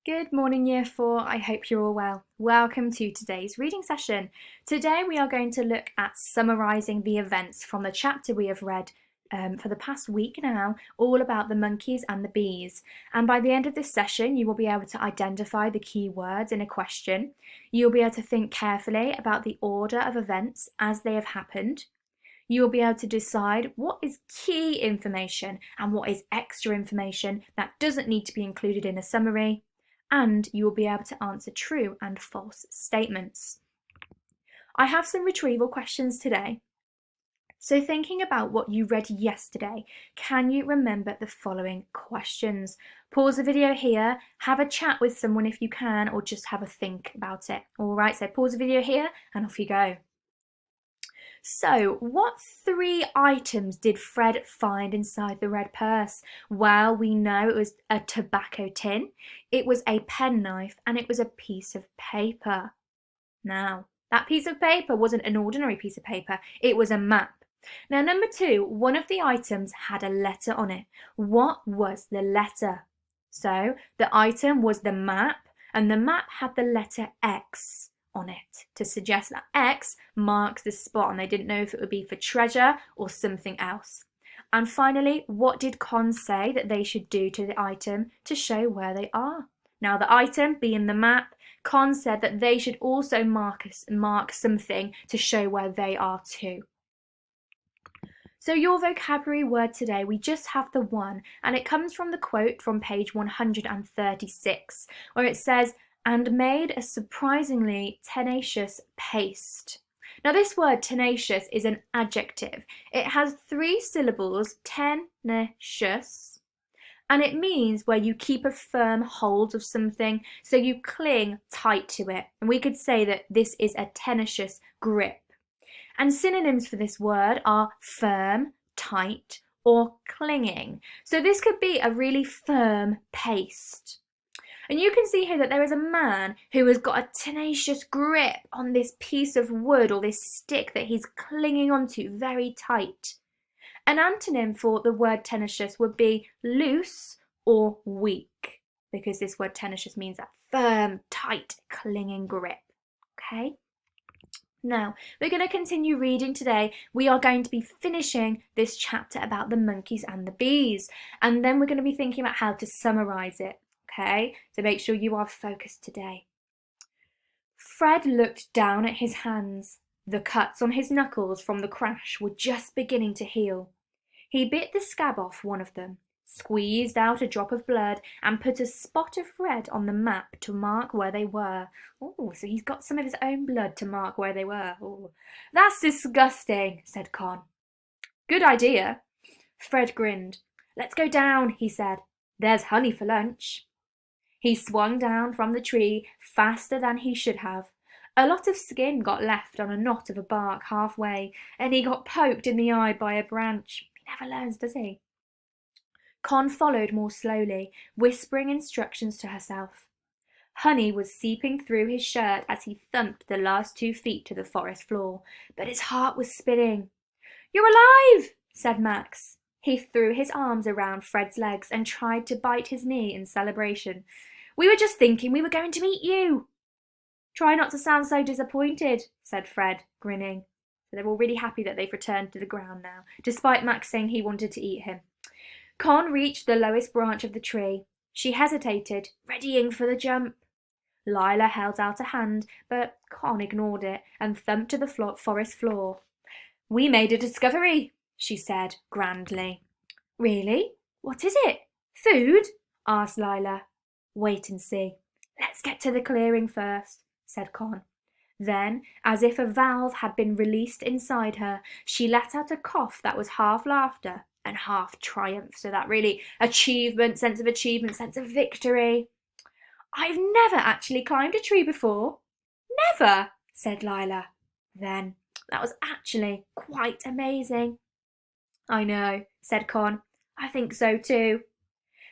Good morning, Year 4. I hope you're all well. Welcome to today's reading session. Today we are going to look at summarising the events from the chapter we have read for the past week now, all about the monkeys and the bees. And by the end of this session, you will be able to identify the key words in a question. You'll be able to think carefully about the order of events as they have happened. You will be able to decide what is key information and what is extra information that doesn't need to be included in a summary. And you will be able to answer true and false statements. I have some retrieval questions today. So thinking about what you read yesterday, can you remember the following questions? Pause the video here, have a chat with someone if you can, or just have a think about it. All right, so pause the video here and off you go. So, what 3 items did Fred find inside the red purse? Well, we know it was a tobacco tin, it was a penknife, and it was a piece of paper. Now, that piece of paper wasn't an ordinary piece of paper, it was a map. Now, number 2, one of the items had a letter on it. What was the letter? So, the item was the map, and the map had the letter X on it to suggest that X marks the spot, and they didn't know if it would be for treasure or something else. And finally, what did Con say that they should do to the item to show where they are? Now, the item being the map, Con said that they should also mark something to show where they are too. So your vocabulary word today, we just have the one, and it comes from the quote from page 136, where it says, "and made a surprisingly tenacious paste." Now this word tenacious is an adjective. It has 3 syllables, tenacious, and it means where you keep a firm hold of something, so you cling tight to it. And we could say that this is a tenacious grip. And synonyms for this word are firm, tight, or clinging. So this could be a really firm paste. And you can see here that there is a man who has got a tenacious grip on this piece of wood or this stick that he's clinging onto very tight. An antonym for the word tenacious would be loose or weak, because this word tenacious means that firm, tight, clinging grip. Okay? Now, we're going to continue reading today. We are going to be finishing this chapter about the monkeys and the bees, and then we're going to be thinking about how to summarise it. Okay, so make sure you are focused today. Fred looked down at his hands. The cuts on his knuckles from the crash were just beginning to heal. He bit the scab off one of them, squeezed out a drop of blood, and put a spot of red on the map to mark where they were. Oh, so he's got some of his own blood to mark where they were. Oh, that's disgusting, said Con. Good idea. Fred grinned. Let's go down, he said. There's honey for lunch. He swung down from the tree faster than he should have. A lot of skin got left on a knot of a bark halfway, and he got poked in the eye by a branch. He never learns, does he? Con followed more slowly, whispering instructions to herself. Honey was seeping through his shirt as he thumped the last 2 feet to the forest floor, but his heart was spinning. You're alive, said Max. He threw his arms around Fred's legs and tried to bite his knee in celebration. We were just thinking we were going to meet you. Try not to sound so disappointed, said Fred, grinning. So they're all really happy that they've returned to the ground now, despite Max saying he wanted to eat him. Con reached the lowest branch of the tree. She hesitated, readying for the jump. Lila held out a hand, but Con ignored it and thumped to the forest floor. We made a discovery, she said grandly. Really? What is it? Food? Asked Lila. Wait and see. Let's get to the clearing first, said Con. Then, as if a valve had been released inside her, she let out a cough that was half laughter and half triumph. So that really sense of victory. I've never actually climbed a tree before. Never, said Lila. Then, that was actually quite amazing. I know, said Con. I think so too.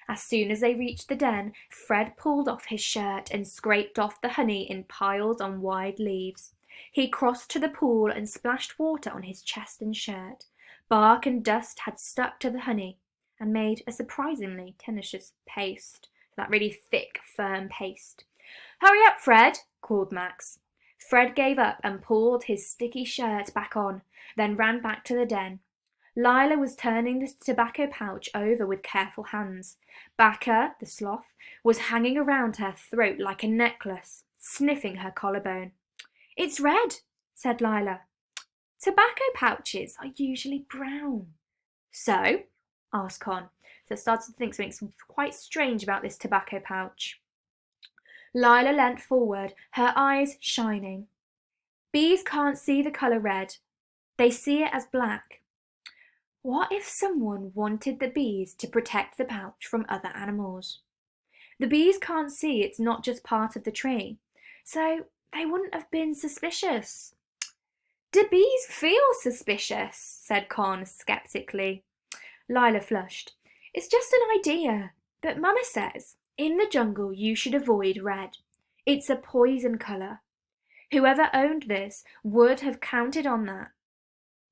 As soon as they reached the den, Fred pulled off his shirt and scraped off the honey in piles on wide leaves. He crossed to the pool and splashed water on his chest and shirt. Bark and dust had stuck to the honey and made a surprisingly tenacious paste. that really thick, firm paste. "Hurry up, Fred," called Max. Fred gave up and pulled his sticky shirt back on, then ran back to the den. Lila was turning the tobacco pouch over with careful hands. Backer, the sloth, was hanging around her throat like a necklace, sniffing her collarbone. "It's red," said Lila. "Tobacco pouches are usually brown." "So?" asked Con. So I started to think something quite strange about this tobacco pouch. Lila leant forward, her eyes shining. "Bees can't see the colour red. They see it as black. What if someone wanted the bees to protect the pouch from other animals? The bees can't see it's not just part of the tree, so they wouldn't have been suspicious." "Do bees feel suspicious?" said Con sceptically. Lila flushed. "It's just an idea, but Mama says in the jungle you should avoid red. It's a poison colour. Whoever owned this would have counted on that.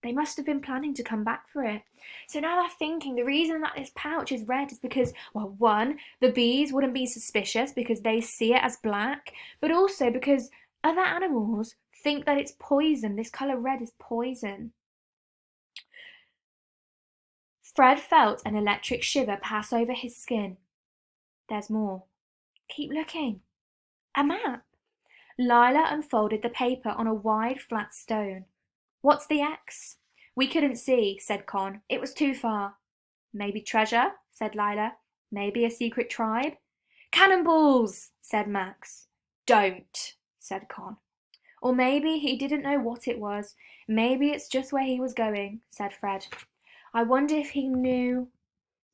They must have been planning to come back for it. So now they're thinking the reason that this pouch is red is because, well, one, the bees wouldn't be suspicious because they see it as black, but also because other animals think that it's poison. This colour red is poison." Fred felt an electric shiver pass over his skin. "There's more. Keep looking. A map." Lila unfolded the paper on a wide flat stone. "What's the X?" "We couldn't see," said Con. "It was too far." "Maybe treasure," said Lila. "Maybe a secret tribe." "Cannonballs," said Max. "Don't," said Con. "Or maybe he didn't know what it was. Maybe it's just where he was going," said Fred. "I wonder if he knew."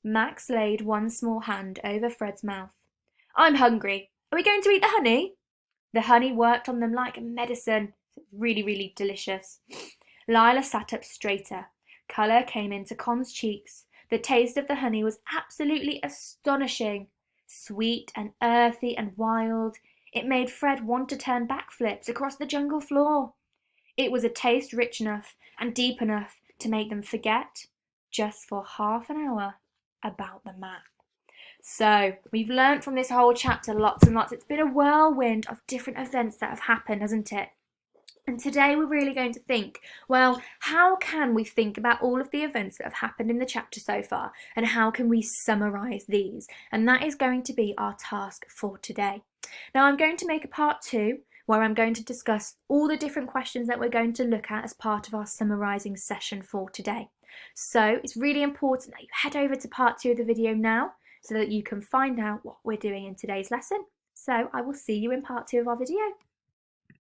Max laid one small hand over Fred's mouth. "I'm hungry. Are we going to eat the honey?" The honey worked on them like medicine. Really, really delicious. Lila sat up straighter. Colour came into Con's cheeks. The taste of the honey was absolutely astonishing. Sweet and earthy and wild. It made Fred want to turn backflips across the jungle floor. It was a taste rich enough and deep enough to make them forget, just for half an hour, about the map. So, we've learnt from this whole chapter lots and lots. It's been a whirlwind of different events that have happened, hasn't it? And today we're really going to think, well, how can we think about all of the events that have happened in the chapter so far, and how can we summarise these? And that is going to be our task for today. Now I'm going to make a part 2 where I'm going to discuss all the different questions that we're going to look at as part of our summarising session for today. So it's really important that you head over to part 2 of the video now so that you can find out what we're doing in today's lesson. So I will see you in part 2 of our video.